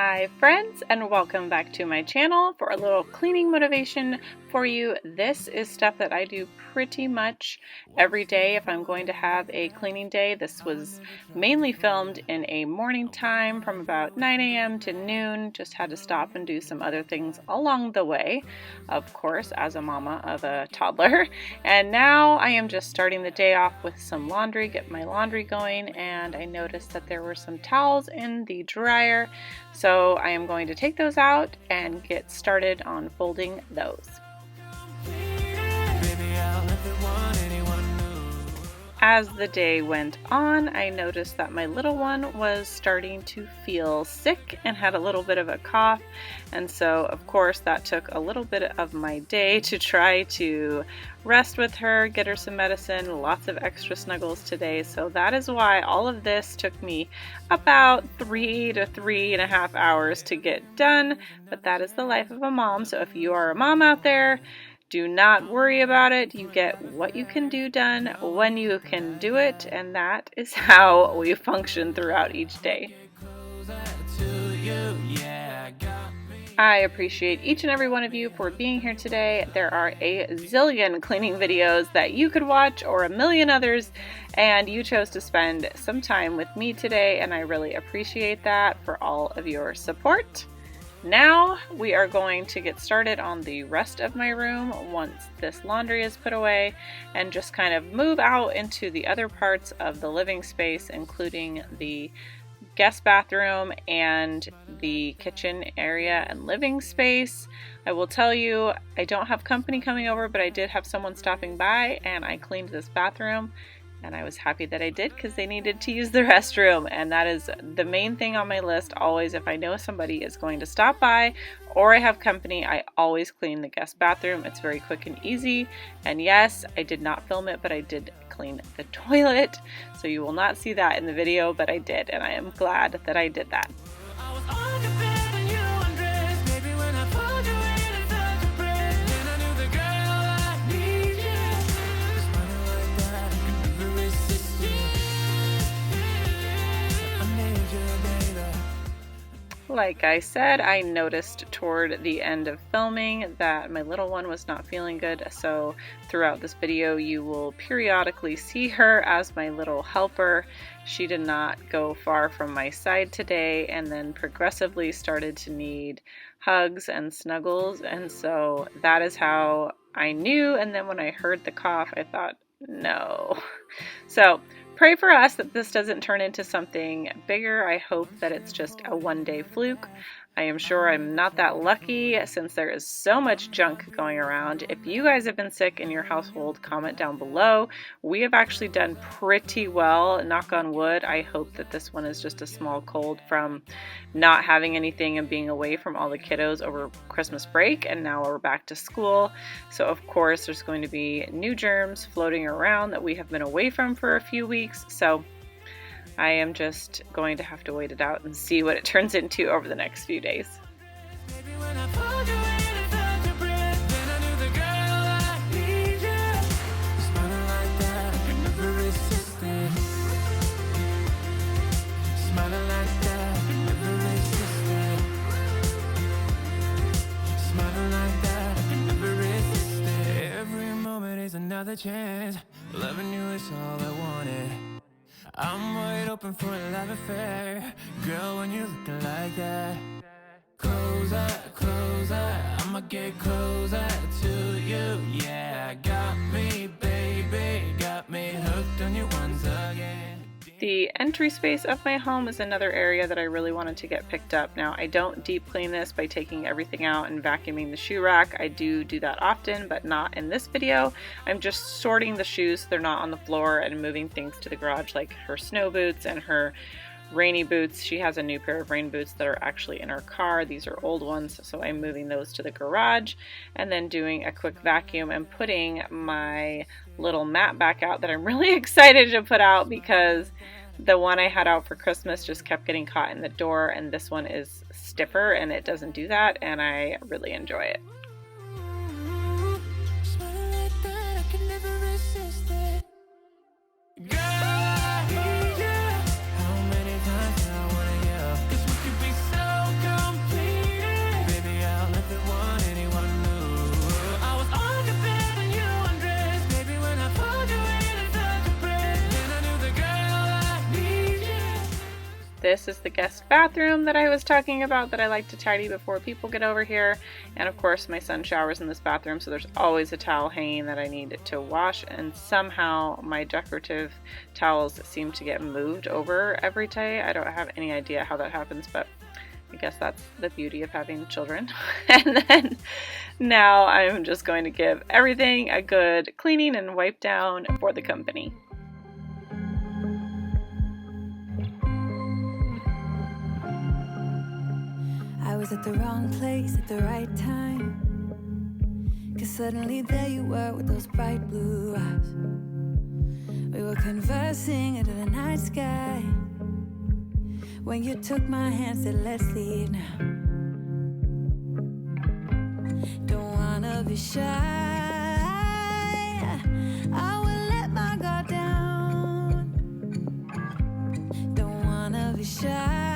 Hi friends, and welcome back to my channel for a little cleaning motivation for you. This is stuff that I do pretty much every day if I'm going to have a cleaning day. This was mainly filmed in a morning time from about 9 a.m. to noon. Just had to stop and do some other things along the way, of course, as a mama of a toddler. And now I am just starting the day off with some laundry, get my laundry going, and I noticed that there were some towels in the dryer. So I am going to take those out and get started on folding those. As the day went on, I noticed that my little one was starting to feel sick and had a little bit of a cough. And so, of course, that took a little bit of my day to try to rest with her, get her some medicine, lots of extra snuggles today. So that is why all of this took me about 3 to 3.5 hours to get done. But that is the life of a mom. So if you are a mom out there, do not worry about it. You get what you can do done when you can do it, and that is how we function throughout each day. I appreciate each and every one of you for being here today. There are a zillion cleaning videos that you could watch, or a million others, and you chose to spend some time with me today, and I really appreciate that for all of your support. Now we are going to get started on the rest of my room once this laundry is put away, and just kind of move out into the other parts of the living space, including the guest bathroom and the kitchen area and living space. I will tell you, I don't have company coming over, but I did have someone stopping by, and I cleaned this bathroom. And I was happy that I did, because they needed to use the restroom, and that is the main thing on my list always. If I know somebody is going to stop by or I have company, I always clean the guest bathroom. It's very quick and easy. And yes, I did not film it, but I did clean the toilet, so you will not see that in the video, but I did, and I am glad that I did that. Like I said, I noticed toward the end of filming that my little one was not feeling good, so throughout this video you will periodically see her as my little helper. She did not go far from my side today, and then progressively started to need hugs and snuggles, and so that is how I knew. And then when I heard the cough, I thought, no. So pray for us that this doesn't turn into something bigger. I hope that it's just a one-day fluke. I am sure I'm not that lucky, since there is so much junk going around. If you guys have been sick in your household, comment down below. We have actually done pretty well, knock on wood. I hope that this one is just a small cold from not having anything and being away from all the kiddos over Christmas break, and now we're back to school. So of course there's going to be new germs floating around that we have been away from for a few weeks. So I am just going to have to wait it out and see what it turns into over the next few days. Every moment is another chance. Loving you is all I wanted. I'm wide open for a love affair. Girl, when you're looking like that, closer, closer, I'ma get closer to you. Yeah, got me, baby, got me hooked on you once again. The entry space of my home is another area that I really wanted to get picked up. Now, I don't deep clean this by taking everything out and vacuuming the shoe rack. I do that often, but not in this video. I'm just sorting the shoes so they're not on the floor, and moving things to the garage, like her snow boots and her rainy boots. She has a new pair of rain boots that are actually in her car. These are old ones, so I'm moving those to the garage, and then doing a quick vacuum and putting my little mat back out that I'm really excited to put out, because the one I had out for Christmas just kept getting caught in the door, and this one is stiffer and it doesn't do that, and I really enjoy it. How many times I wanna yell? 'Cause we could be so good. This is the guest bathroom that I was talking about that I like to tidy before people get over here. And of course my son showers in this bathroom, so there's always a towel hanging that I need to wash, and somehow my decorative towels seem to get moved over every day. I don't have any idea how that happens, but I guess that's the beauty of having children. And then now I'm just going to give everything a good cleaning and wipe down for the company. I was at the wrong place at the right time, 'cause suddenly there you were with those bright blue eyes. We were conversing under the night sky, when you took my hand, said let's leave now. Don't wanna be shy, I will let my guard down. Don't wanna be shy,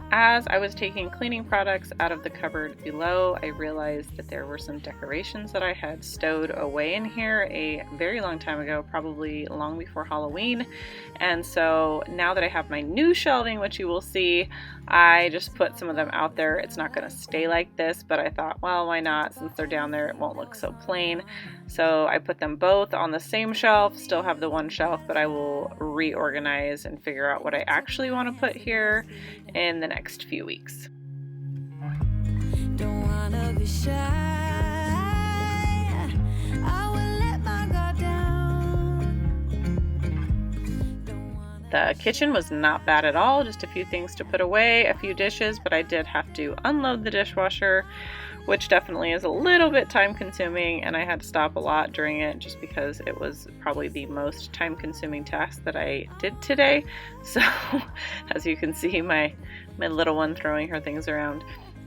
As I was taking cleaning products out of the cupboard below, I realized that there were some decorations that I had stowed away in here a very long time ago, probably long before Halloween. And so now that I have my new shelving, which you will see, I just put some of them out there. It's not going to stay like this, but I thought, well, why not? Since they're down there, it won't look so plain. So I put them both on the same shelf, still have the one shelf, but I will reorganize and figure out what I actually want to put here in the next few weeks. Don't wanna be shy, I will let my guard down. The kitchen was not bad at all, just a few things to put away, a few dishes, but I did have to unload the dishwasher, which definitely is a little bit time consuming, and I had to stop a lot during it just because it was probably the most time consuming task that I did today. So as you can see, my little one throwing her things around.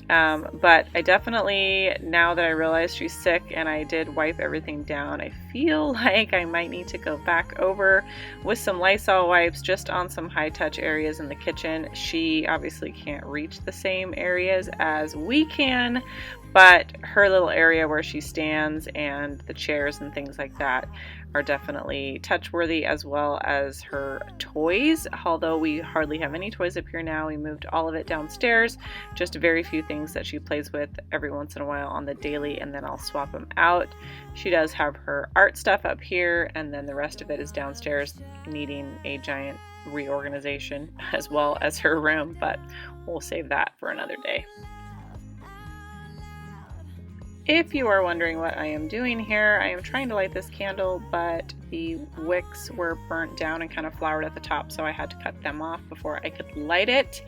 But I definitely, now that I realize she's sick and I did wipe everything down, I feel like I might need to go back over with some Lysol wipes just on some high touch areas in the kitchen. She obviously can't reach the same areas as we can, but her little area where she stands and the chairs and things like that are definitely touch worthy, as well as her toys. Although we hardly have any toys up here now, we moved all of it downstairs. Just very few things that she plays with every once in a while on the daily, and then I'll swap them out. She does have her art stuff up here, and then the rest of it is downstairs, needing a giant reorganization, as well as her room, but we'll save that for another day. If you are wondering what I am doing here, I am trying to light this candle, but the wicks were burnt down and kind of flowered at the top, so I had to cut them off before I could light it.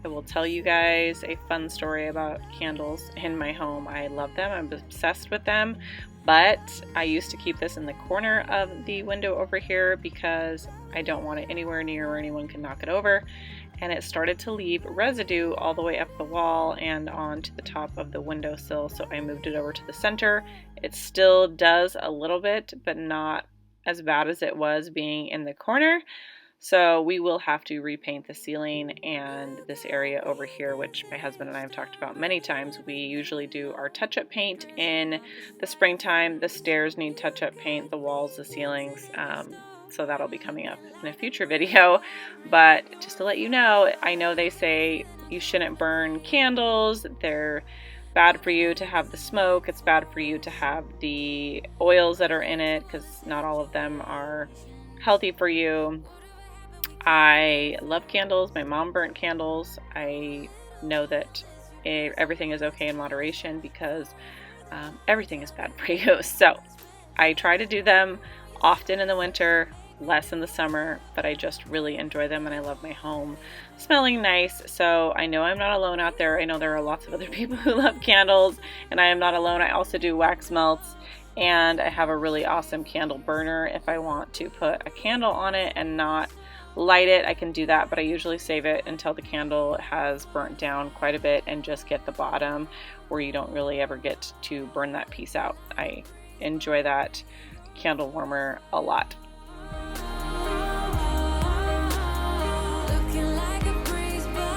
I will tell you guys a fun story about candles in my home. I love them, I'm obsessed with them, but I used to keep this in the corner of the window over here because I don't want it anywhere near where anyone can knock it over. And it started to leave residue all the way up the wall and onto the top of the windowsill, so I moved it over to the center. It still does a little bit, but not as bad as it was being in the corner. So we will have to repaint the ceiling and this area over here, which my husband and I have talked about many times. We usually do our touch-up paint in the springtime. The stairs need touch-up paint, the walls, the ceilings. So that'll be coming up in a future video. But just to let you know, I know they say you shouldn't burn candles. They're bad for you to have the smoke. It's bad for you to have the oils that are in it, because not all of them are healthy for you. I love candles. My mom burnt candles. I know that everything is okay in moderation, because everything is bad for you. So I try to do them often in the winter, less in the summer, but I just really enjoy them, and I love my home smelling nice. So I know I'm not alone out there. I know there are lots of other people who love candles, and I am not alone. I also do wax melts, and I have a really awesome candle burner. If I want to put a candle on it and not light it, I can do that, but I usually save it until the candle has burnt down quite a bit and just get the bottom where you don't really ever get to burn that piece out. I enjoy that candle warmer a lot. Looking like a breeze, but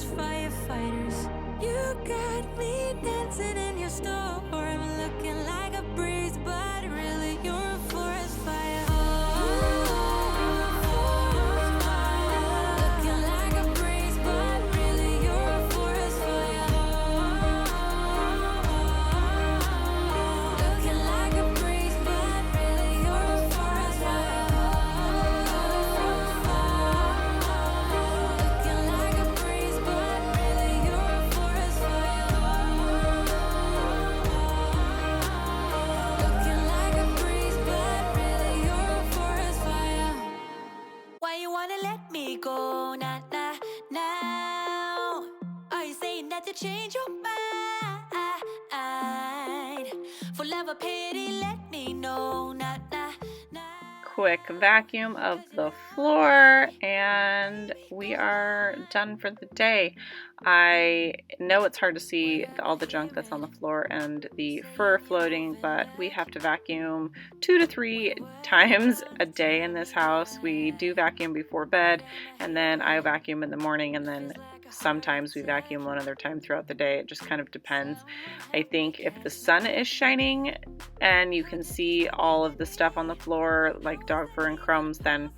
forest firefighters. You got me dancing in your storm, looking like a breeze, but really you're a forest fire. Looking like a breeze, but really you're a forest fire. Looking like a breeze, but really you're a forest fire. Looking like a breeze, but really you're a forest fire. Looking like a breeze, but really you're a forest fire. Why you wanna let me go? Nah, nah, now. Are you saying that to change your mind? For love or pity, let me know. Nah, nah, nah. Quick vacuum of the floor, and we are done for the day. I know it's hard to see all the junk that's on the floor and the fur floating, but we have to vacuum 2 to 3 times a day in this house. We do vacuum before bed, and then I vacuum in the morning, and then sometimes we vacuum one other time throughout the day. It just kind of depends. I think if the sun is shining and you can see all of the stuff on the floor like dog fur and crumbs, then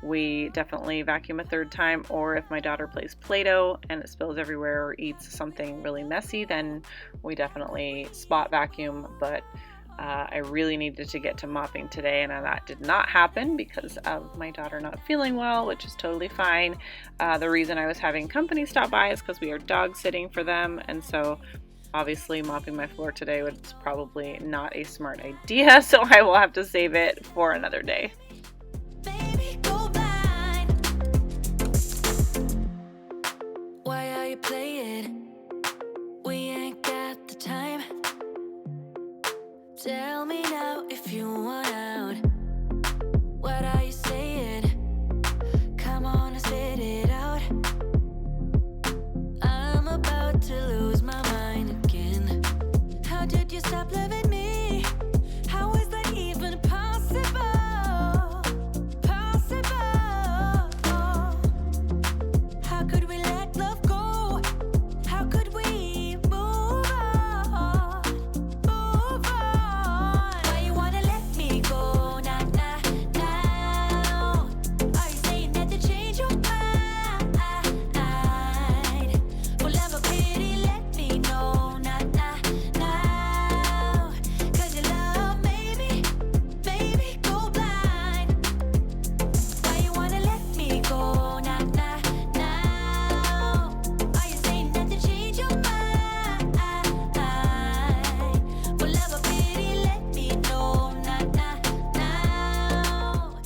we definitely vacuum a 3rd time. Or if my daughter plays Play-Doh and it spills everywhere or eats something really messy, then we definitely spot vacuum. But I really needed to get to mopping today, and that did not happen because of my daughter not feeling well, which is totally fine. The reason I was having company stop by is because we are dog sitting for them, and so obviously mopping my floor today was probably not a smart idea, so I will have to save it for another day. Baby, go blind. Why are you playing? We ain't got the time. Tell me now if you want out. What are you saying? Come on and spit it out. I'm about to lose my mind again. How did you stop loving me? How is that even possible? Possible. How could we let love go? How could we move on? Move on. Why you wanna let me go? Nah, nah, now. Are you saying that to change your mind? For love or pity, let me know. Nah, nah, now. 'Cause your love made me, go blind. Why you wanna let me go? Nah, nah, now. Are you saying that to change your mind? For love or pity, let me know. Nah, nah, now.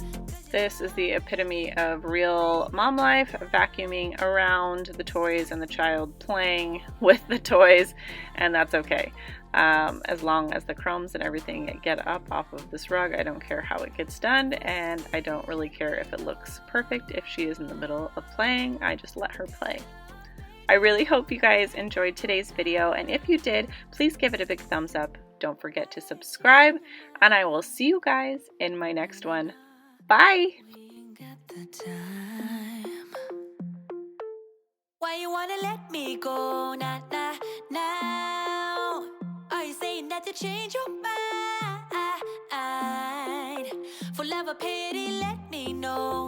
This is the epitome of real mom life, vacuuming around the toys and the child playing with the toys, and that's okay. As long as the crumbs and everything get up off of this rug, I don't care how it gets done, and I don't really care if it looks perfect. If she is in the middle of playing, I just let her play. I really hope you guys enjoyed today's video, and if you did, please give it a big thumbs up. Don't forget to subscribe, and I will see you guys in my next one. Bye! Ain't got the time. Why you wanna let me go? Nah, nah, now. Are you saying that to change your mind? For love or pity, let me know.